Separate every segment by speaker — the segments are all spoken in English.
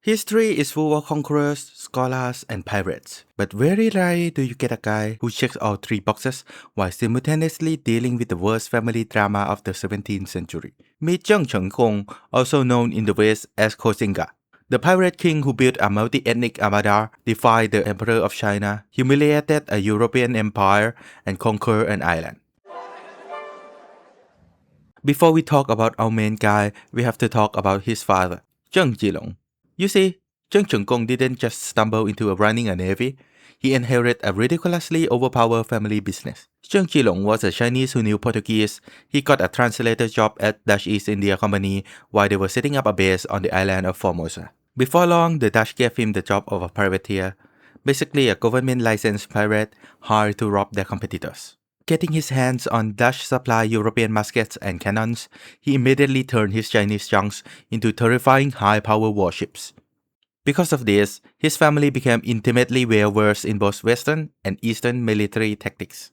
Speaker 1: History is full of conquerors, scholars, and pirates, but very rarely do you get a guy who checks all three boxes while simultaneously dealing with the worst family drama of the 17th century. Meet Zheng Chenggong, also known in the West as Koxinga, the pirate king who built a multi-ethnic armada, defied the emperor of China, humiliated a European empire, and conquered an island. Before we talk about our main guy, we have to talk about his father, Zheng Chenggong. You see, Zheng Chenggong didn't just stumble into running a navy. He inherited a ridiculously overpowered family business. Zheng Chenggong was a Chinese who knew Portuguese. He got a translator job at Dutch East India Company while they were setting up a base on the island of Formosa. Before long, the Dutch gave him the job of a privateer, basically a government-licensed pirate hired to rob their competitors. Getting his hands on Dutch-supplied European muskets and cannons, he immediately turned his Chinese junks into terrifying high-power warships. Because of this, his family became intimately well-versed in both Western and Eastern military tactics.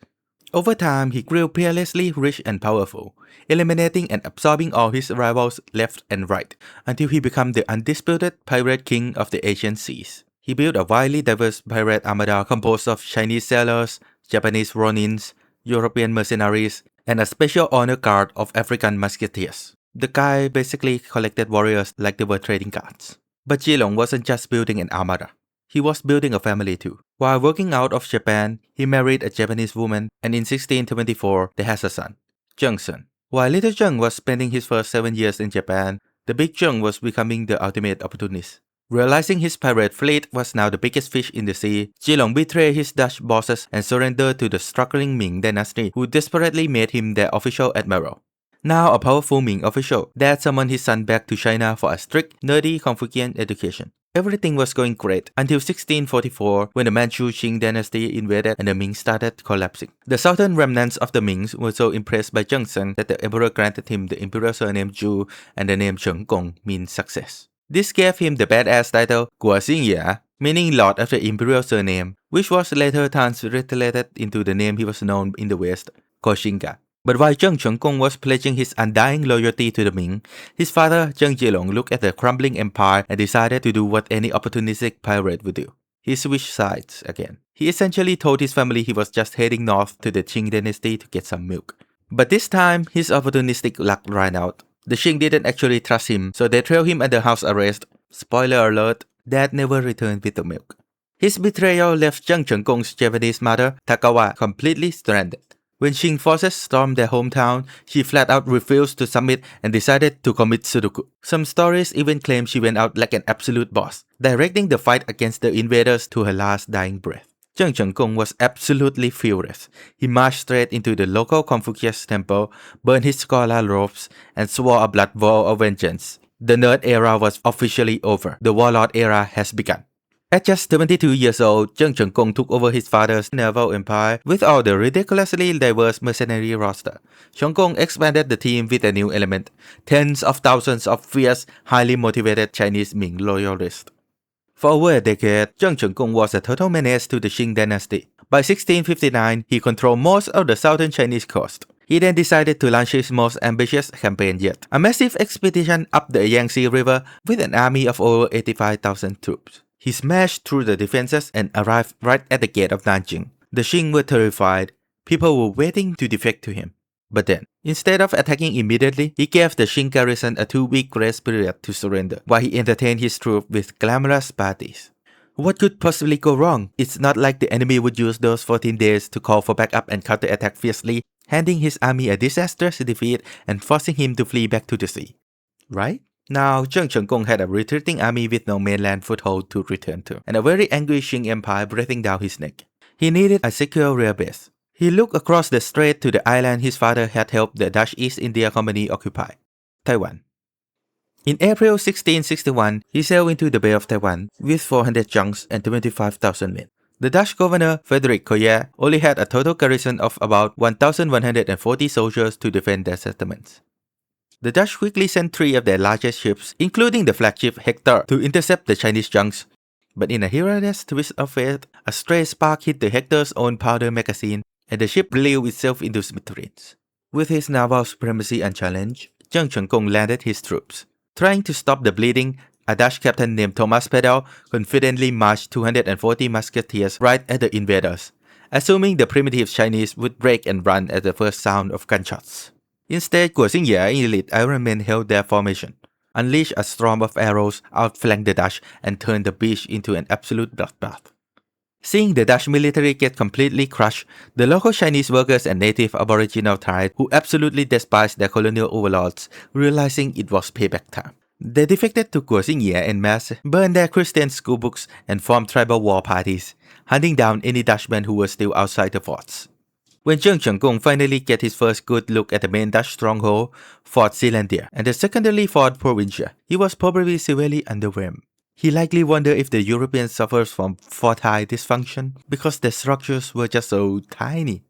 Speaker 1: Over time, he grew fearlessly rich and powerful, eliminating and absorbing all his rivals left and right, until he became the undisputed pirate king of the Asian seas. He built a widely diverse pirate armada composed of Chinese sailors, Japanese ronins, European mercenaries, and a special honor guard of African musketeers. The guy basically collected warriors like they were trading cards. But Chenggong wasn't just building an armada. He was building a family too. While working out of Japan, he married a Japanese woman, and in 1624 they had a son, Zheng. While little Zheng was spending his first 7 years in Japan, the big Zheng was becoming the ultimate opportunist. Realizing his pirate fleet was now the biggest fish in the sea, Chenggong betrayed his Dutch bosses and surrendered to the struggling Ming dynasty, who desperately made him their official admiral. Now a powerful Ming official, Dad summoned his son back to China for a strict, nerdy Confucian education. Everything was going great until 1644 when the Manchu Qing dynasty invaded and the Ming started collapsing. The southern remnants of the Mings were so impressed by Zheng that the emperor granted him the imperial surname Zhu, and the name Chenggong means success. This gave him the badass title Koxinga, meaning Lord of the Imperial Surname, which was later transliterated into the name he was known in the West, Koxinga. But while Zheng Chenggong was pledging his undying loyalty to the Ming, his father Zheng Chenggong looked at the crumbling empire and decided to do what any opportunistic pirate would do. He switched sides again. He essentially told his family he was just heading north to the Qing dynasty to get some milk. But this time, his opportunistic luck ran out. The Qing didn't actually trust him, so they threw him under house arrest. Spoiler alert, Dad never returned with the milk. His betrayal left Zheng Chenggong's Japanese mother, Takawa, completely stranded. When Qing forces stormed their hometown, she flat out refused to submit and decided to commit sudoku. Some stories even claim she went out like an absolute boss, directing the fight against the invaders to her last dying breath. Zheng Chenggong was absolutely furious. He marched straight into the local Confucius temple, burned his scholar robes, and swore a blood vow of vengeance. The nerd era was officially over. The warlord era has begun. At just 72 years old, Zheng Chenggong took over his father's naval empire with all the ridiculously diverse mercenary roster. Chenggong expanded the team with a new element, tens of thousands of fierce, highly motivated Chinese Ming loyalists. For over a decade, Zheng Chenggong was a total menace to the Qing dynasty. By 1659, he controlled most of the southern Chinese coast. He then decided to launch his most ambitious campaign yet, a massive expedition up the Yangtze River with an army of over 85,000 troops. He smashed through the defenses and arrived right at the gate of Nanjing. The Qing were terrified. People were waiting to defect to him. But then, instead of attacking immediately, he gave the Qing garrison a 2-week grace period to surrender, while he entertained his troops with glamorous parties. What could possibly go wrong? It's not like the enemy would use those 14 days to call for backup and counterattack fiercely, handing his army a disastrous defeat and forcing him to flee back to the sea. Right? Now, Zheng Chenggong had a retreating army with no mainland foothold to return to, and a very angry Qing empire breathing down his neck. He needed a secure rear base. He looked across the strait to the island his father had helped the Dutch East India Company occupy, Taiwan. In April 1661, he sailed into the Bay of Taiwan with 400 junks and 25,000 men. The Dutch governor, Frederick Collier, only had a total garrison of about 1,140 soldiers to defend their settlements. The Dutch quickly sent 3 of their largest ships, including the flagship Hector, to intercept the Chinese junks. But in a hilarious twist of fate, a stray spark hit the Hector's own powder magazine, and the ship blew itself into smithereens. With his naval supremacy unchallenged, Zheng Chenggong landed his troops. Trying to stop the bleeding, A Dutch captain named Thomas Pedal confidently marched 240 musketeers right at the invaders, assuming the primitive Chinese would break and run at the first sound of gunshots. Instead, Koxinga elite Ironmen held their formation, unleashed a storm of arrows, outflanked the Dutch, and turned the beach into an absolute bloodbath. Seeing the Dutch military get completely crushed, the local Chinese workers and native aboriginal tribes, who absolutely despised their colonial overlords, realizing it was payback time. They defected to Koxinga en masse, burned their Christian schoolbooks, and formed tribal war parties, hunting down any Dutchmen who were still outside the forts. When Zheng Chenggong finally get his first good look at the main Dutch stronghold, Fort Zeelandia, and the secondary Fort Provincia, he was probably severely underwhelmed. He likely wondered if the Europeans suffered from fortile dysfunction because their structures were just so tiny.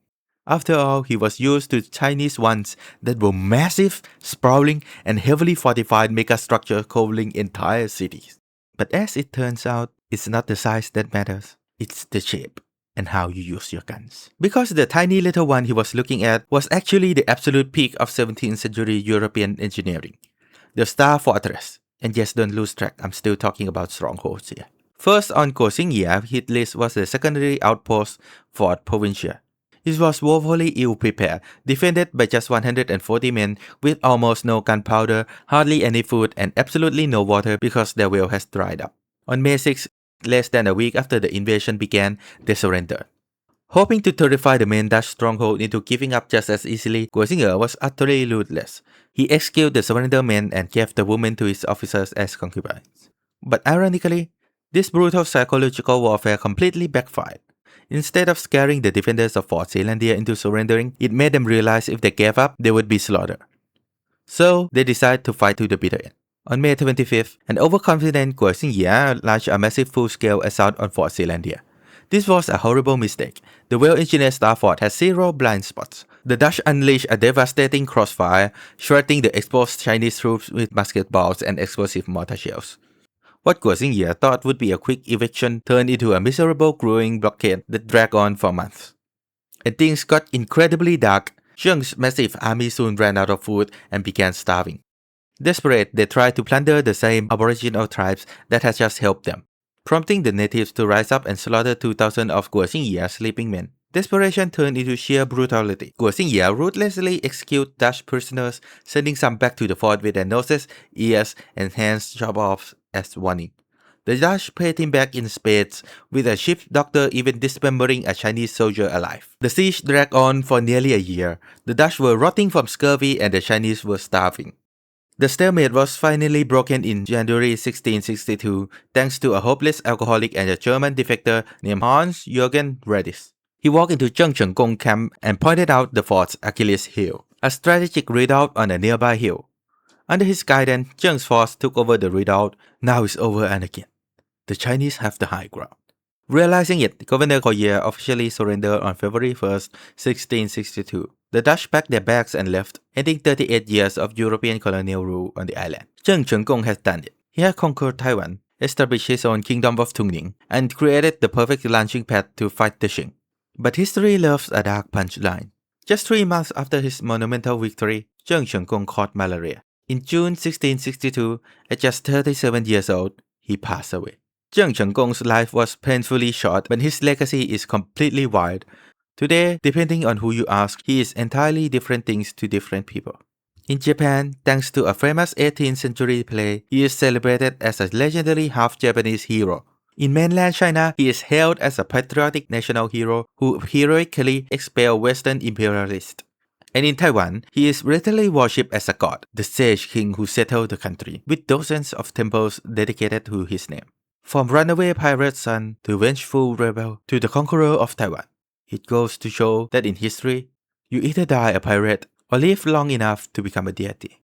Speaker 1: After all, he was used to Chinese ones that were massive, sprawling, and heavily fortified megastructures covering entire cities. But as it turns out, it's not the size that matters, it's the shape and how you use your guns. Because the tiny little one he was looking at was actually the absolute peak of 17th century European engineering. The Star Fortress. And yes, don't lose track, I'm still talking about strongholds here. First on Koxinga hit list was the secondary outpost Fort Provincia. It was woefully ill-prepared, defended by just 140 men with almost no gunpowder, hardly any food, and absolutely no water because their well has dried up. On May 6, less than a week after the invasion began, they surrendered. Hoping to terrify the main Dutch stronghold into giving up just as easily, Koxinga was utterly ruthless. He executed the surrender men and gave the women to his officers as concubines. But ironically, this brutal psychological warfare completely backfired. Instead of scaring the defenders of Fort Zeelandia into surrendering, it made them realize if they gave up, they would be slaughtered. So, they decided to fight to the bitter end. On May 25th, an overconfident Koxinga launched a massive full-scale assault on Fort Zeelandia. This was a horrible mistake. The well-engineered Star Fort had zero blind spots. The Dutch unleashed a devastating crossfire, shredding the exposed Chinese troops with musket balls and explosive mortar shells. What Koxinga thought would be a quick eviction turned into a miserable growing blockade that dragged on for months. And things got incredibly dark. Zheng's massive army soon ran out of food and began starving. Desperate, they tried to plunder the same aboriginal tribes that had just helped them, prompting the natives to rise up and slaughter 2,000 of Koxinga's sleeping men. Desperation turned into sheer brutality. Koxinga ruthlessly executed Dutch prisoners, sending some back to the fort with their noses, ears, and hands chopped off as warning. The Dutch paid him back in spades, with a ship's doctor even dismembering a Chinese soldier alive. The siege dragged on for nearly a year. The Dutch were rotting from scurvy and the Chinese were starving. The stalemate was finally broken in January 1662 thanks to a hopeless alcoholic and a German defector named Hans-Jürgen Redis. He walked into Zheng Chenggong camp and pointed out the fort's Achilles heel, a strategic redoubt on a nearby hill. Under his guidance, Zheng's force took over the redoubt. Now it's over and again. The Chinese have the high ground. Realizing it, Governor Collier officially surrendered on February 1, 1662. The Dutch packed their bags and left, ending 38 years of European colonial rule on the island. Zheng Chenggong has done it. He had conquered Taiwan, established his own kingdom of Tungning, and created the perfect launching pad to fight the Qing. But history loves a dark punchline. Just 3 months after his monumental victory, Zheng Chenggong caught malaria. In June 1662, at just 37 years old, he passed away. Zheng Chenggong's life was painfully short, but his legacy is completely wild. Today, depending on who you ask, he is entirely different things to different people. In Japan, thanks to a famous 18th century play, he is celebrated as a legendary half-Japanese hero. In mainland China, he is hailed as a patriotic national hero who heroically expelled Western imperialists. And in Taiwan, he is literally worshipped as a god, the sage king who settled the country, with dozens of temples dedicated to his name. From runaway pirate son to vengeful rebel to the conqueror of Taiwan. It goes to show that in history, you either die a pirate or live long enough to become a deity.